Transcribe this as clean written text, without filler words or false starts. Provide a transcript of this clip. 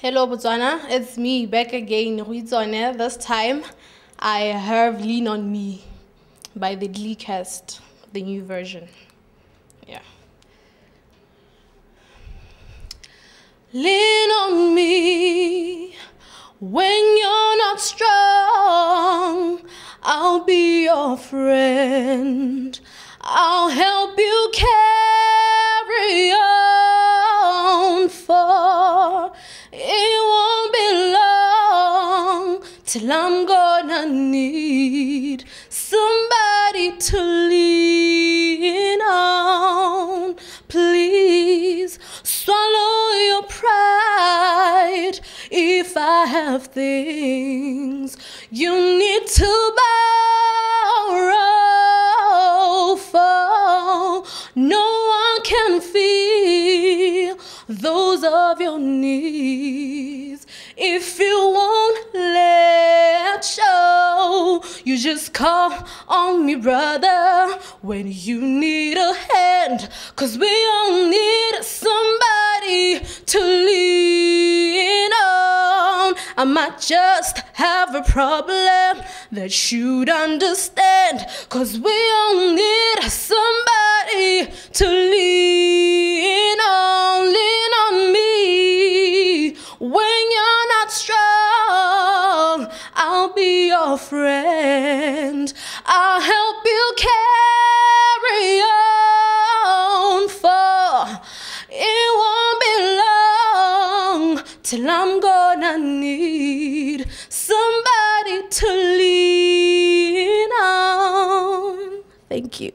Hello Botswana, it's me back again, Goitseone. This time I have Lean On Me by the Glee cast, the new version. Yeah. Lean on me when you're not strong. I'll be your friend. I'll help you carry on, for it won't be long till I'm gonna need somebody to lean on. Please swallow your pride. If I have things you need to borrow, for no one can feel those of your needs if you won't let show. You just call on me, brother, when you need a hand, 'cause we all need somebody to lean on. I might just have a problem that you'd understand, 'cause we all need somebody to lean on. Lean on me when you're not strong. I'll be your friend. I'll help you carry on, for it won't be long till I'm gonna need somebody to lean on. Thank you.